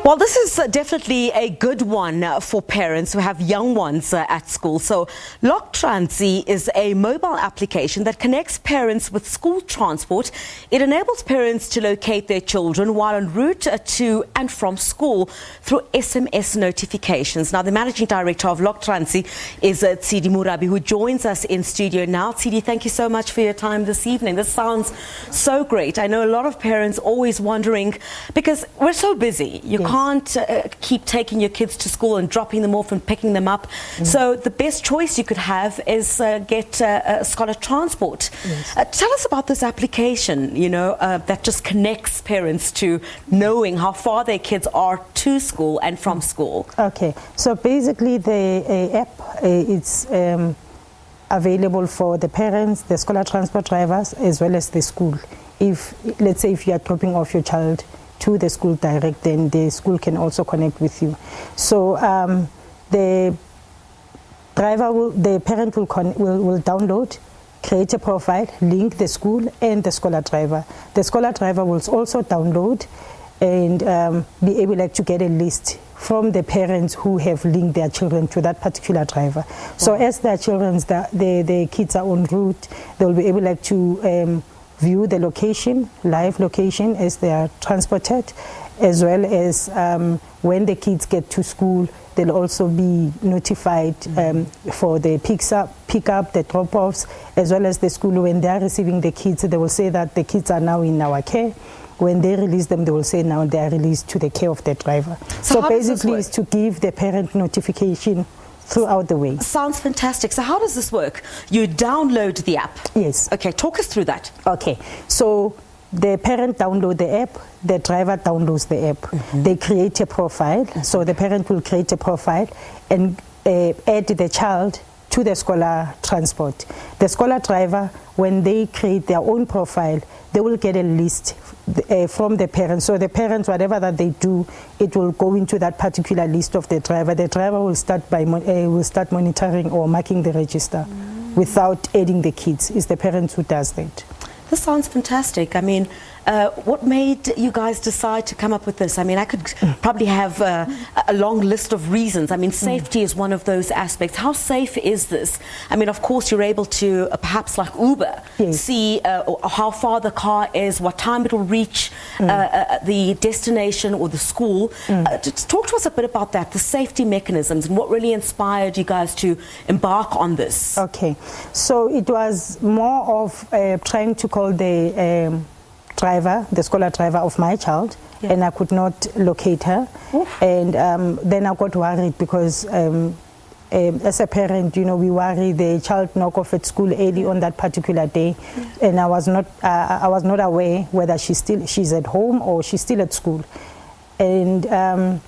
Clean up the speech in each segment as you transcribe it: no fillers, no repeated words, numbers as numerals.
Well, this is definitely a good one for parents who have young ones at school. So LocTransie is a mobile application that connects parents with school transport. It enables parents to locate their children while en route to and from school through SMS notifications. Now, the managing director of LocTransie is Tshidi Morabi, who joins us in studio now. Tshidi, thank you so much for your time this evening. This sounds so great. I know a lot of parents always wondering, because we're so busy, you can't keep taking your kids to school and dropping them off and picking them up. So the best choice you could have is get scholar transport. Tell us about this application, you know, that just connects parents to knowing how far their kids are to school and from school. Okay, so basically the app it's available for the parents, the scholar transport drivers, as well as the school. If, let's say, if you are dropping off your child to the school direct, then the school can also connect with you. So the parent will download, create a profile, link the school and the scholar driver. The scholar driver will also download and be able to get a list from the parents who have linked their children to that particular driver. So as their children, the kids are en route, they will be able to view the location, live location as they are transported, as well as when the kids get to school, they'll also be notified for the pick-up, the drop-offs, as well as the school. When they are receiving the kids, they will say that the kids are now in our care. When they release them, they will say now they are released to the care of the driver. So basically it's to give the parent notification throughout the way. Sounds fantastic. So how does this work? You download the app? Yes. Okay, talk us through that. Okay, so the parent downloads the app, the driver downloads the app. They create a profile, so the parent will create a profile and add the child to the scholar transport. The scholar driver, when they create their own profile, they will get a list from the parents. So the parents, whatever that they do, it will go into that particular list of the driver. The driver will start monitoring or marking the register without adding the kids. It's the parents who does that. This sounds fantastic. I mean, what made you guys decide to come up with this? I mean, I could probably have a long list of reasons. I mean, safety is one of those aspects. How safe is this? I mean, of course, you're able to, perhaps like Uber, see how far the car is, what time it will reach the destination or the school. Talk to us a bit about that, the safety mechanisms, and what really inspired you guys to embark on this. Okay, so it was more of trying to call the driver, the scholar driver of my child, and I could not locate her. And then I got worried because as a parent, you know, we worry the child knock off at school early on that particular day, and I was not aware whether she's at home or she's still at school. And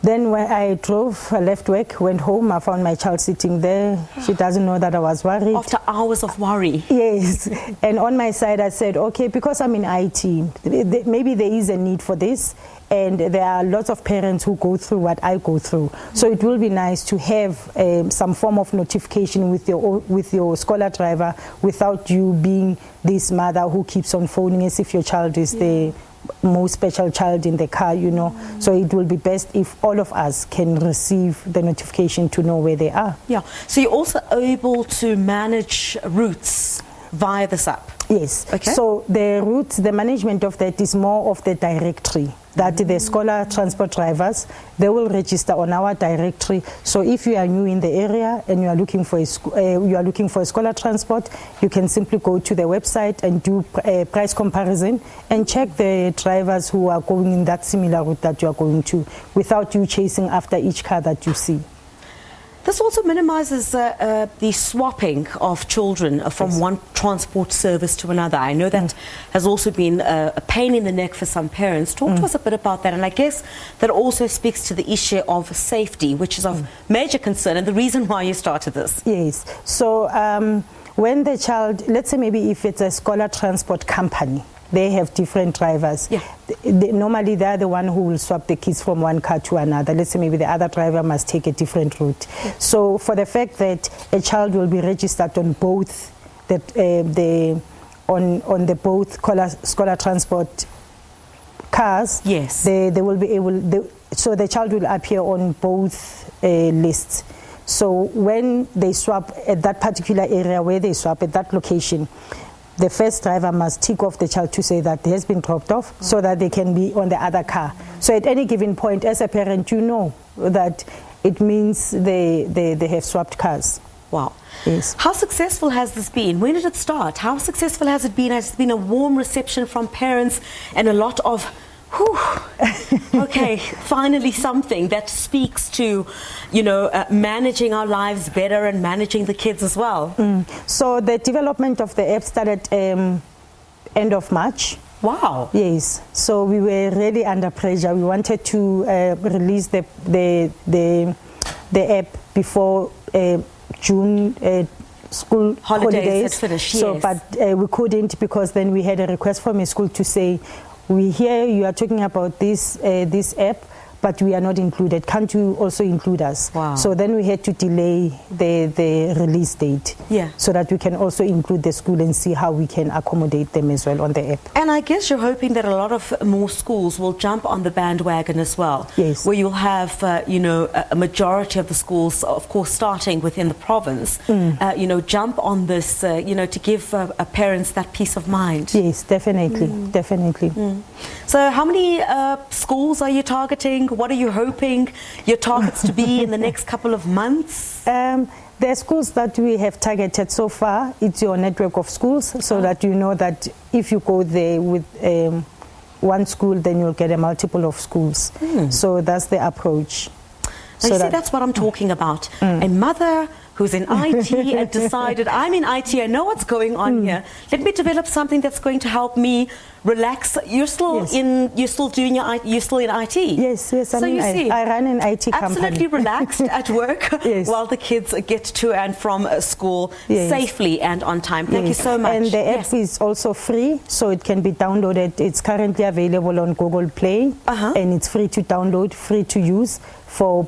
then when I drove, I left work, went home, I found my child sitting there. She doesn't know that I was worried. After hours of worry. Yes. And on my side, I said, okay, because I'm in IT, maybe there is a need for this. And there are lots of parents who go through what I go through. So it will be nice to have some form of notification with your scholar driver without you being this mother who keeps on phoning as if your child is the most special child in the car, you know. So it will be best if all of us can receive the notification to know where they are. Yeah. So you're also able to manage routes via this app? Yes. Okay. So the routes, the management of that is more of the directory that the scholar transport drivers, they will register on our directory. So if you are new in the area and you are looking for a scholar transport, you can simply go to the website and do a price comparison and check the drivers who are going in that similar route that you are going to, without you chasing after each car that you see. This also minimizes the swapping of children from one transport service to another. I know that has also been a pain in the neck for some parents. Talk to us a bit about that. And I guess that also speaks to the issue of safety, which is of major concern and the reason why you started this. Yes. So when the child, let's say maybe if it's a scholar transport company, they have different drivers. Normally they're the one who will swap the kids from one car to another. Let's say maybe the other driver must take a different route. So for the fact that a child will be registered on both both scholar transport cars, Yes. they will be able, so the child will appear on both lists. So when they swap at that particular area where they swap at that location, the first driver must tick off the child to say that they has been dropped off, so that they can be on the other car. So at any given point, as a parent, you know that it means they have swapped cars. Wow. Yes. How successful has this been? When did it start? How successful has it been? Has it been a warm reception from parents and a lot of, whew, okay, finally something that speaks to, managing our lives better and managing the kids as well? So the development of the app started end of March. Wow. Yes. So we were really under pressure. We wanted to release the app before June school holidays had finished. So, yes. but we couldn't, because then we had a request from a school to say, we hear you are talking about this app, but we are not included. Can't you also include us? Wow. So then we had to delay the release date, so that we can also include the school and see how we can accommodate them as well on the app. And I guess you're hoping that a lot of more schools will jump on the bandwagon as well. Yes. Where you'll have, a majority of the schools, of course, starting within the province, jump on this, to give parents that peace of mind. Yes, definitely, definitely. So how many schools are you targeting? What are you hoping your targets to be in the next couple of months? The schools that we have targeted so far, it's your network of schools, so that you know that if you go there with one school, then you'll get a multiple of schools. So that's the approach. So you see, that's what I'm talking about. A mother who's in IT and decided, I'm in IT, I know what's going on here. Let me develop something that's going to help me relax. You're still you're still in IT. Yes, so you see, I run an IT company. Absolutely relaxed at work while the kids get to and from school safely and on time. Thank you so much. And the app is also free, so it can be downloaded. It's currently available on Google Play, and it's free to download, free to use for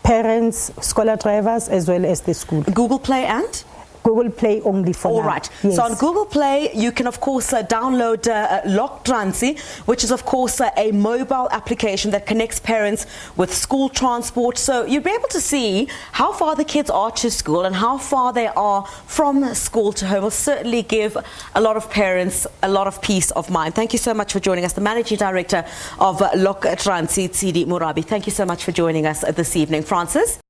parents, scholar drivers, as well as the school. Google Play and? Google Play only for now. All right. Yes. So on Google Play, you can, of course, download LocTransie, which is, of course, a mobile application that connects parents with school transport. So you'll be able to see how far the kids are to school and how far they are from school to home. Will certainly give a lot of parents a lot of peace of mind. Thank you so much for joining us, the Managing Director of LocTransie, Tshidi Morabi. Thank you so much for joining us this evening. Francis?